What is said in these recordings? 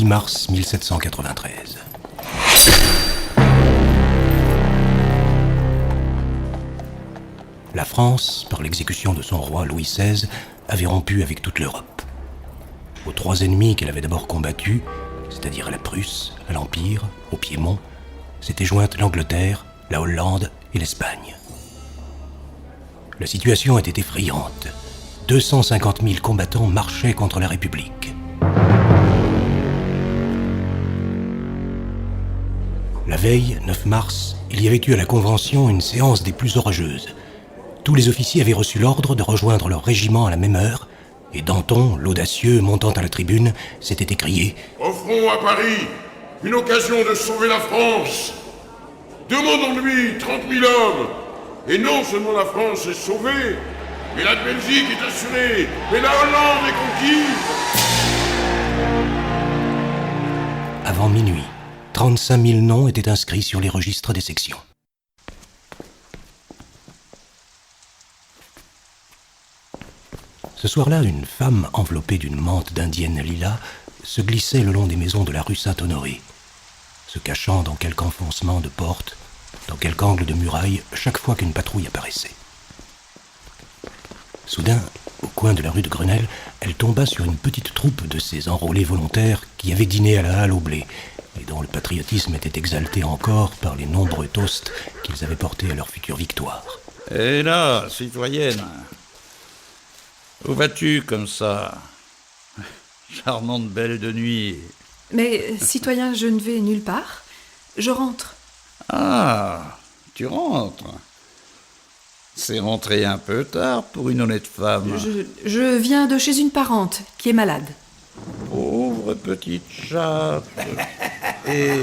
10 mars 1793. La France, par l'exécution de son roi Louis XVI, avait rompu avec toute l'Europe. Aux trois ennemis qu'elle avait d'abord combattus, c'est-à-dire à la Prusse, à l'Empire, au Piémont, s'étaient jointes l'Angleterre, la Hollande et l'Espagne. La situation était effrayante. 250 000 combattants marchaient contre la République. La veille, 9 mars, il y avait eu à la Convention une séance des plus orageuses. Tous les officiers avaient reçu l'ordre de rejoindre leur régiment à la même heure, et Danton, l'audacieux, montant à la tribune, s'était écrié « Au front à Paris, une occasion de sauver la France. Demandons-lui 30 000 hommes. Et non seulement la France est sauvée, mais la Belgique est assurée, mais la Hollande est conquise. » Avant minuit, 35 000 noms étaient inscrits sur les registres des sections. Ce soir-là, une femme enveloppée d'une mante d'indienne lilas se glissait le long des maisons de la rue Saint-Honoré, se cachant dans quelque enfoncement de porte, dans quelque angle de muraille, chaque fois qu'une patrouille apparaissait. Soudain, au coin de la rue de Grenelle, elle tomba sur une petite troupe de ces enrôlés volontaires qui avaient dîné à la halle au blé, et dont le patriotisme était exalté encore par les nombreux toasts qu'ils avaient portés à leur future victoire. Et là, citoyenne, où vas-tu comme ça? Charmante belle de nuit. Mais, citoyen, je ne vais nulle part. Je rentre. Ah, tu rentres. C'est rentré un peu tard pour une honnête femme. Je viens de chez une parente qui est malade. Pauvre petite chatte. Et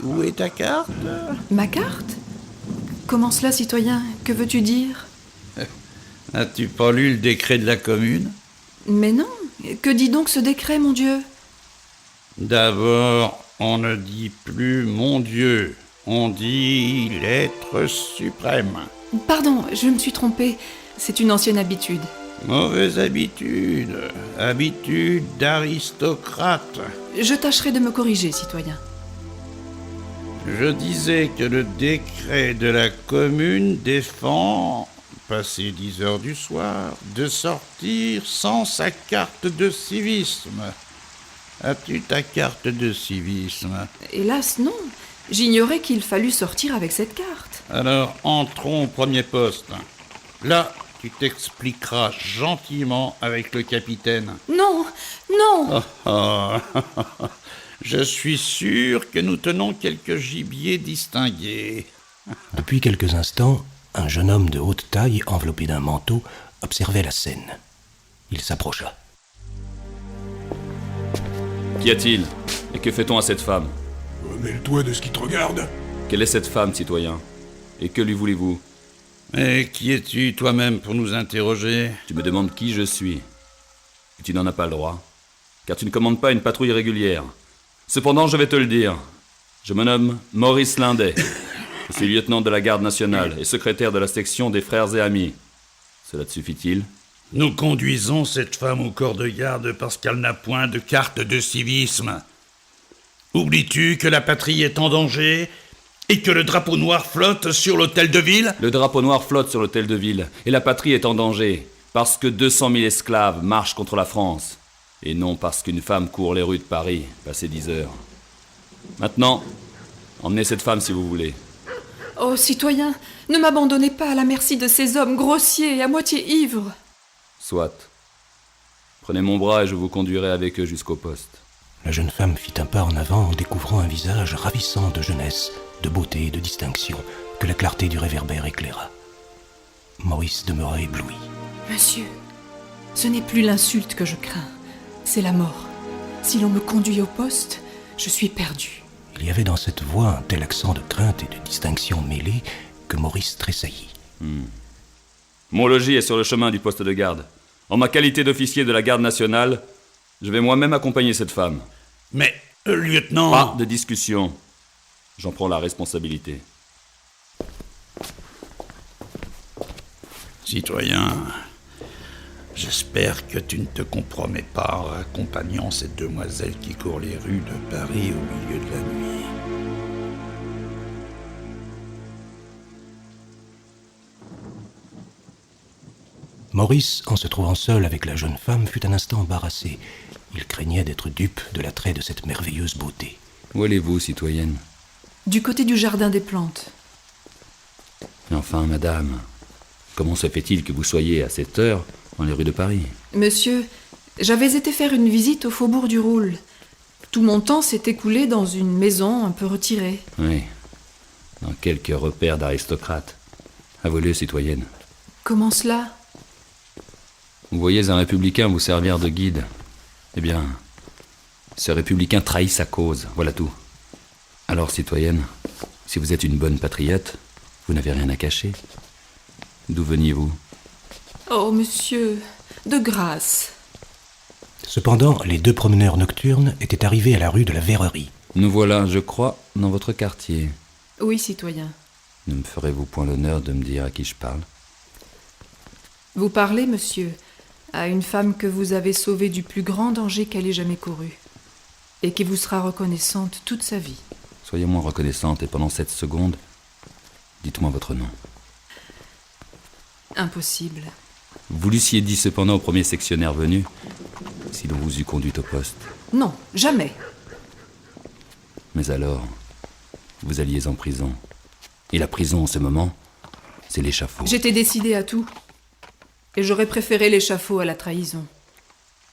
où est ta carte? Ma carte? Comment cela, citoyen? Que veux-tu dire? As-tu pas lu le décret de la commune? Mais non. Que dit donc ce décret, mon Dieu? D'abord, on ne dit plus mon Dieu. On dit l'être suprême. Pardon, je me suis trompée. C'est une ancienne habitude. Mauvaise habitude. Habitude d'aristocrate. Je tâcherai de me corriger, citoyen. Je disais que le décret de la commune défend, passé 10 heures du soir, de sortir sans sa carte de civisme. As-tu ta carte de civisme? Hélas, non. J'ignorais qu'il fallut sortir avec cette carte. Alors, entrons au premier poste. Là, tu t'expliqueras gentiment avec le capitaine. Non, non. Je suis sûr que nous tenons quelques gibiers distingués. Depuis quelques instants, un jeune homme de haute taille, enveloppé d'un manteau, observait la scène. Il s'approcha. Qu'y a-t-il? Et que fait-on à cette femme? Mêle-toi de ce qui te regarde. Quelle est cette femme, citoyen? Et que lui voulez-vous? Et qui es-tu toi-même pour nous interroger? Tu me demandes qui je suis. Et tu n'en as pas le droit, car tu ne commandes pas une patrouille régulière. Cependant, je vais te le dire. Je me nomme Maurice Lindet. Je suis lieutenant de la garde nationale et secrétaire de la section des frères et amis. Cela te suffit-il? Nous conduisons cette femme au corps de garde parce qu'elle n'a point de carte de civisme. Oublies-tu que la patrie est en danger et que le drapeau noir flotte sur l'hôtel de ville? Le drapeau noir flotte sur l'hôtel de ville et la patrie est en danger parce que 200 000 esclaves marchent contre la France et non parce qu'une femme court les rues de Paris, passé 10 heures. Maintenant, emmenez cette femme si vous voulez. Oh, citoyen, ne m'abandonnez pas à la merci de ces hommes grossiers et à moitié ivres. Soit. Prenez mon bras et je vous conduirai avec eux jusqu'au poste. La jeune femme fit un pas en avant en découvrant un visage ravissant de jeunesse, de beauté et de distinction, que la clarté du réverbère éclaira. Maurice demeura ébloui. Monsieur, ce n'est plus l'insulte que je crains, c'est la mort. Si l'on me conduit au poste, je suis perdu. Il y avait dans cette voix un tel accent de crainte et de distinction mêlée que Maurice tressaillit. Mon logis est sur le chemin du poste de garde. En ma qualité d'officier de la garde nationale, je vais moi-même accompagner cette femme. Mais, lieutenant... Pas de discussion. J'en prends la responsabilité. Citoyen, J'espère que tu ne te compromets pas en accompagnant cette demoiselle qui court les rues de Paris au milieu de la nuit. Maurice, en se trouvant seul avec la jeune femme, fut un instant embarrassé. Il craignait d'être dupe de l'attrait de cette merveilleuse beauté. Où allez-vous, citoyenne? Du côté du jardin des plantes. Mais enfin, madame, comment se fait-il que vous soyez à cette heure dans les rues de Paris? Monsieur, j'avais été faire une visite au faubourg du Roule. Tout mon temps s'est écoulé dans une maison un peu retirée. Oui, dans quelques repères d'aristocrates. Avouez-le, citoyenne. Comment cela? Vous voyez un républicain vous servir de guide. Eh bien, ce républicain trahit sa cause, voilà tout. Alors, citoyenne, si vous êtes une bonne patriote, vous n'avez rien à cacher. D'où veniez-vous? Oh, monsieur, de grâce. Cependant, les deux promeneurs nocturnes étaient arrivés à la rue de la Verrerie. Nous voilà, je crois, dans votre quartier. Oui, citoyen. Ne me ferez-vous point l'honneur de me dire à qui je parle? Vous parlez, monsieur, à une femme que vous avez sauvée du plus grand danger qu'elle ait jamais couru, et qui vous sera reconnaissante toute sa vie. Soyez-moi reconnaissante et pendant 7 secondes, dites-moi votre nom. Impossible. Vous l'eussiez dit cependant au premier sectionnaire venu, si l'on vous eût conduit au poste. Non, jamais. Mais alors, vous alliez en prison. Et la prison, en ce moment, c'est l'échafaud. J'étais décidée à tout. Et j'aurais préféré l'échafaud à la trahison.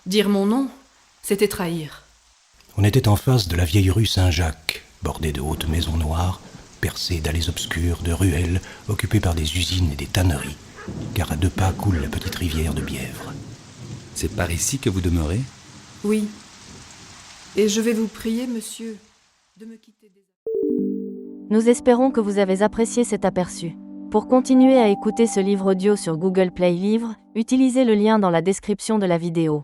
Dire mon nom, c'était trahir. On était en face de la vieille rue Saint-Jacques, bordée de hautes maisons noires, percée d'allées obscures, de ruelles, occupées par des usines et des tanneries, car à 2 pas coule la petite rivière de Bièvre. C'est par ici que vous demeurez? Oui. Et je vais vous prier, monsieur, de me quitter des... Nous espérons que vous avez apprécié cet aperçu. Pour continuer à écouter ce livre audio sur Google Play Livres, utilisez le lien dans la description de la vidéo.